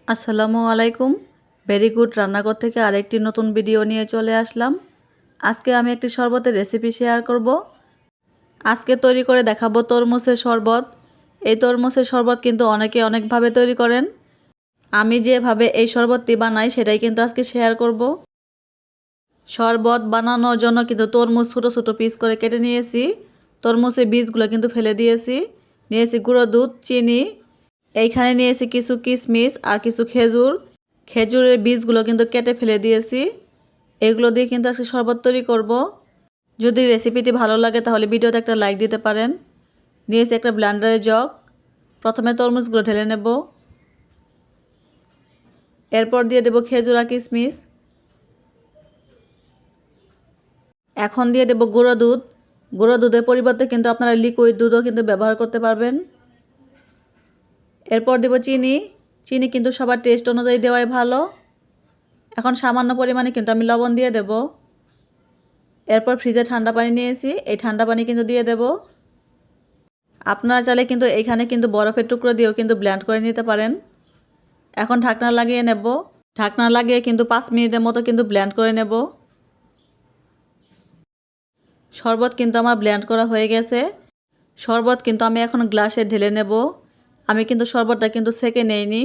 আসসালামু আলাইকুম। Very good রান্নাঘর থেকে আরেকটি নতুন ভিডিও নিয়ে চলে আসলাম। আজকে আমি একটি শরবতের রেসিপি শেয়ার করব। আজকে তৈরি করে দেখাবো তরমুজের শরবত। এই তরমুজের শরবত কিন্তু অনেকে অনেকভাবে তৈরি করেন। আমি যেভাবে এই শরবতটি বানাই সেটাই কিন্তু আজকে শেয়ার করব। শরবত বানানোর জন্য কিন্তু তরমুজ ছোটো ছোটো পিস করে কেটে নিয়েছি। তরমুজের বীজগুলো কিন্তু ফেলে দিয়েছি। নিয়েছি গুঁড়ো দুধ, চিনি, এইখানে নিয়েছি কিছু কিশমিশ আর কিছু খেজুর। খেজুরের বীজগুলো কিন্তু কেটে ফেলে দিয়েছি। এগুলো দিয়ে কিন্তু আজকে শরবত তৈরি করব। যদি রেসিপিটি ভালো লাগে তাহলে ভিডিওতে একটা লাইক দিতে পারেন। নিয়েছি একটা ব্লেন্ডারের জগ। প্রথমে তরমুজগুলো ঢেলে নেব। এরপর দিয়ে দেব খেজুর আর কিশমিশ। এখন দিয়ে দেব গুঁড়ো দুধ। গুঁড়ো দুধের পরিবর্তে কিন্তু আপনারা লিকুইড দুধও কিন্তু ব্যবহার করতে পারবেন। এরপর দেব চিনি। চিনি কিন্তু সবার টেস্ট অনুযায়ী দেওয়াই ভালো। এখন সামান্য পরিমাণে কিন্তু আমি লবণ দিয়ে দেব। এরপর ফ্রিজে ঠান্ডা পানি নিয়েছি, এই ঠান্ডা পানি কিন্তু দিয়ে দেব। আপনারা চাইলে কিন্তু এইখানে কিন্তু বরফের টুকরো দিয়েও কিন্তু ব্লেন্ড করে নিতে পারেন। এখন ঢাকনা লাগিয়ে নেব। ঢাকনা লাগিয়ে কিন্তু 5 মিনিটের মতো কিন্তু ব্লেন্ড করে নেব। শরবত কিন্তু আমার ব্লেন্ড করা হয়ে গেছে। শরবত কিন্তু আমি এখন গ্লাসে ঢেলে নেব। আমি কিন্তু শরবতটা কিন্তু সেকে নেইনি।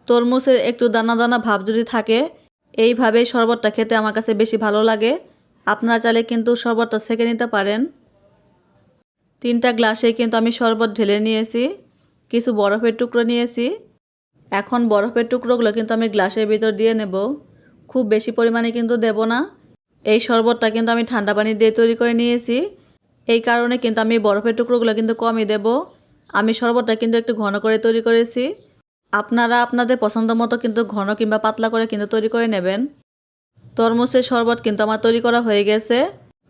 তরমুজের একটু দানা দানা ভাব যদি থাকে, এইভাবেই শরবতটা খেতে আমার কাছে বেশি ভালো লাগে। আপনারা চাইলে কিন্তু শরবতটা সেকে নিতে পারেন। 3টা গ্লাসে কিন্তু আমি শরবত ঢেলে নিয়েছি। কিছু বরফের টুকরো নিয়েছি। এখন বরফের টুকরোগুলো কিন্তু আমি গ্লাসের ভিতর দিয়ে নেব। খুব বেশি পরিমাণে কিন্তু দেব না। এই শরবতটা কিন্তু আমি ঠান্ডা পানি দিয়ে তৈরি করে নিয়েছি। এই কারণে কিন্তু আমি বরফের টুকরোগুলো কিন্তু কমই দেব। আমি শরবতটা কিন্তু একটু ঘন করে তৈরি করেছি। আপনারা আপনাদের পছন্দ মতো কিন্তু ঘন কিংবা পাতলা করে কিন্তু তৈরি করে নেবেন। তরমুজের শরবত কিন্তু আমার তৈরি করা হয়ে গেছে।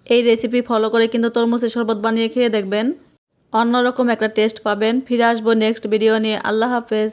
এই রেসিপি ফলো করে কিন্তু তরমুজের শরবত বানিয়ে খেয়ে দেখবেন। অন্যরকম একটা টেস্ট পাবেন। ফিরে আসবো নেক্সট ভিডিও নিয়ে। আল্লাহ হাফেজ।